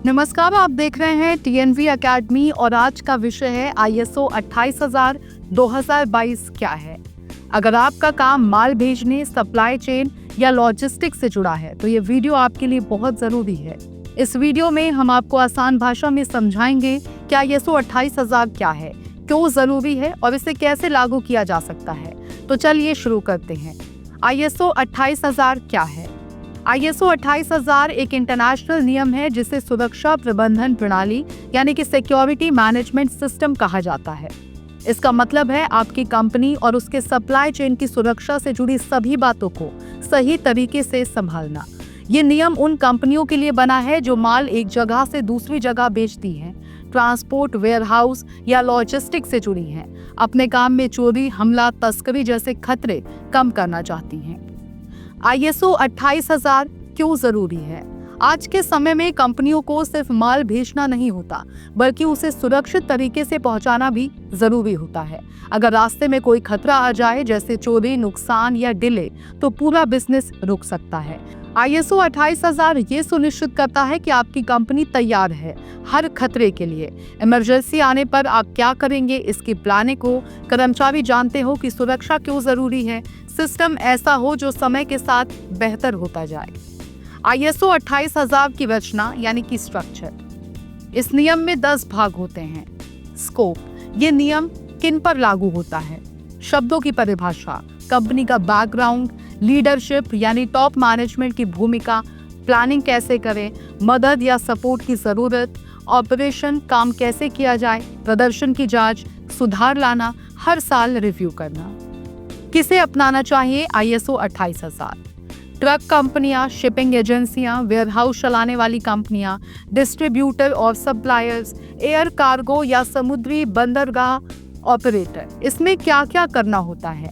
नमस्कार, आप देख रहे हैं टीएनवी एकेडमी और आज का विषय है ISO 28000 2022 क्या है। अगर आपका काम माल भेजने, सप्लाई चेन या लॉजिस्टिक्स से जुड़ा है तो ये वीडियो आपके लिए बहुत ज़रूरी है। इस वीडियो में हम आपको आसान भाषा में समझाएंगे कि ISO 28000 क्या है, क्यों ज़रूरी है और इसे कैसे लागू किया जा सकता है। तो चलिए शुरू करते हैं। ISO 28000 क्या है? ISO 28000 एक इंटरनेशनल नियम है जिसे सुरक्षा प्रबंधन प्रणाली यानी कि सिक्योरिटी मैनेजमेंट सिस्टम कहा जाता है। इसका मतलब है आपकी कंपनी और उसके सप्लाई चेन की सुरक्षा से जुड़ी सभी बातों को सही तरीके से संभालना। ये नियम उन कंपनियों के लिए बना है जो माल एक जगह से दूसरी जगह बेचती हैं, ट्रांसपोर्ट, वेयरहाउस या लॉजिस्टिक्स से जुड़ी हैं, अपने काम में चोरी, हमला, तस्करी जैसे खतरे कम करना चाहती हैं। ISO 28000 क्यों जरूरी है? आज के समय में कंपनियों को सिर्फ माल भेजना नहीं होता, बल्कि उसे सुरक्षित तरीके से पहुंचाना भी जरूरी होता है। अगर रास्ते में कोई खतरा आ जाए जैसे चोरी, नुकसान या डिले, तो पूरा बिजनेस रुक सकता है। ISO 28000 ये सुनिश्चित करता है कि आपकी कंपनी तैयार है हर खतरे के लिए। इमरजेंसी आने पर आप क्या करेंगे, इसकी प्लानिंग हो, कर्मचारी जानते हो कि सुरक्षा क्यों जरूरी है, सिस्टम ऐसा हो जो समय के साथ बेहतर होता जाए। ISO 28000 की रचना यानी कि स्ट्रक्चर। इस नियम में 10 भाग होते हैं। स्कोप, ये नियम किन पर लागू होता है? शब्दों की परिभाषा, कंपनी का बैकग्राउंड, लीडरशिप यानी टॉप मैनेजमेंट की भूमिका, प्लानिंग कैसे करें, मदद या सपोर्ट की जरूरत, ऑपरेशन, काम कैसे किया जाए, प्रदर्शन की जांच, सुधार लाना, हर साल रिव्यू करना। किसे अपनाना चाहिए ISO 28000? ट्रक कंपनियां, शिपिंग एजेंसियां, वेयरहाउस चलाने वाली कंपनियां, डिस्ट्रीब्यूटर और सप्लायर्स, एयर कार्गो या समुद्री बंदरगाह ऑपरेटर। इसमें क्या क्या करना होता है?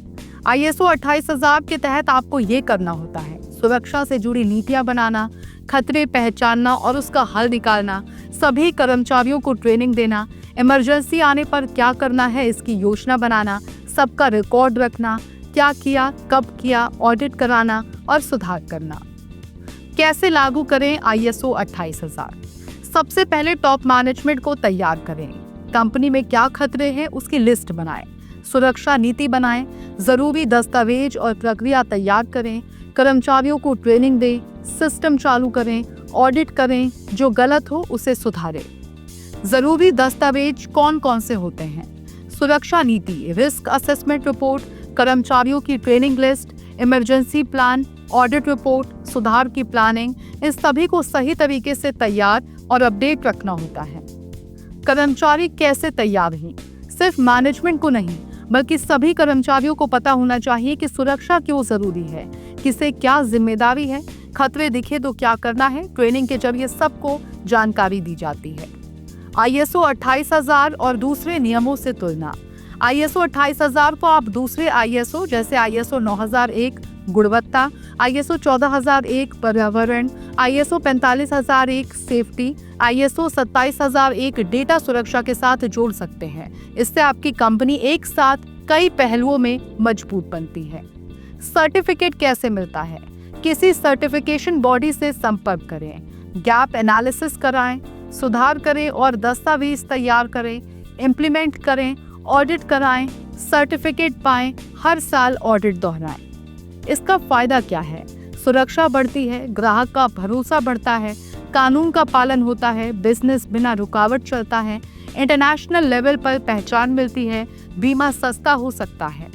ISO 28000 के तहत आपको ये करना होता है: सुरक्षा से जुड़ी नीतियां बनाना, खतरे पहचानना और उसका हल निकालना, सभी कर्मचारियों को ट्रेनिंग देना, इमरजेंसी आने पर क्या करना है इसकी योजना बनाना, सबका रिकॉर्ड रखना, क्या किया, कब किया, ऑडिट कराना और सुधार करना। कैसे लागू करें ISO 28000? सबसे पहले टॉप मैनेजमेंट को तैयार करें। कंपनी में क्या खतरे हैं उसकी लिस्ट बनाएं, सुरक्षा नीति बनाएं, जरूरी दस्तावेज और प्रक्रिया तैयार करें, कर्मचारियों को ट्रेनिंग दें, सिस्टम चालू करें, ऑडिट करें, जो गलत हो उसे सुधारें। जरूरी दस्तावेज कौन कौन से होते हैं? सुरक्षा नीति, रिस्क असेसमेंट रिपोर्ट, कर्मचारियों की training list, emergency plan, audit report, सुधार की प्लानिंग, इन सभी को सही तरीके से तैयार और अपडेट रखना होता है। कर्मचारी कैसे तैयार हैं? सिर्फ मैनेजमेंट को नहीं, बल्कि सभी कर्मचारियों को पता होना चाहिए कि सुरक्षा क्यों जरूरी है, किसे क्या जिम्मेदारी है, खतरे दिखे तो क्या करना है। ट्रेनिंग के जरिए सबको जानकारी दी जाती है। ISO 28000 और दूसरे नियमों से तुलना। ISO 28000 को आप दूसरे ISO जैसे ISO 9001 गुणवत्ता, ISO 14001 पर्यावरण, ISO 45001 सेफ्टी, ISO 27001 डेटा सुरक्षा के साथ जोड़ सकते हैं। इससे आपकी कंपनी एक साथ कई पहलुओं में मजबूत बनती है। सर्टिफिकेट कैसे मिलता है? किसी सर्टिफिकेशन बॉडी से संपर्क करें, गैप एनालिसिस कराएं, सुधार करें और दस्तावेज तैयार करें, इम्प्लीमेंट करें, ऑडिट कराएं, सर्टिफिकेट पाएं, हर साल ऑडिट दोहराएं। इसका फायदा क्या है? सुरक्षा बढ़ती है, ग्राहक का भरोसा बढ़ता है, कानून का पालन होता है, बिजनेस बिना रुकावट चलता है, इंटरनेशनल लेवल पर पहचान मिलती है, बीमा सस्ता हो सकता है।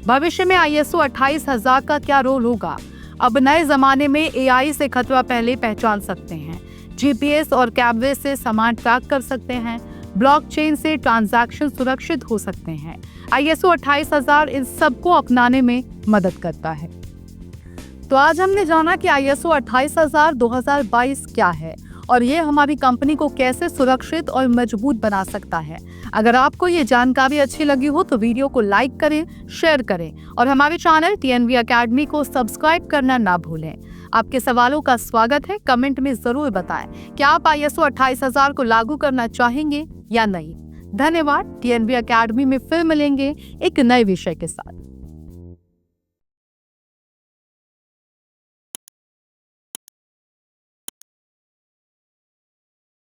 भविष्य में ISO 28000 का क्या रोल होगा? अब नए जमाने में AI से खतरा पहले पहचान सकते हैं, GPS और कैमरे से सामान ट्रैक कर सकते हैं, ब्लॉकचेन से ट्रांजैक्शन सुरक्षित हो सकते हैं। ISO 28000 इन सबको अपनाने में मदद करता है। तो आज हमने जाना कि ISO 28000 2022 क्या है और ये हमारी कंपनी को कैसे सुरक्षित और मजबूत बना सकता है। अगर आपको ये जानकारी अच्छी लगी हो तो वीडियो को लाइक करें, शेयर करें और हमारे चैनल TNV एकेडमी को सब्सक्राइब करना ना भूलें। आपके सवालों का स्वागत है, कमेंट में जरूर बताएं कि आप ISO 28000 को लागू करना चाहेंगे या नहीं। धन्यवाद। TNV एकेडमी में फिर मिलेंगे एक नए विषय के साथ।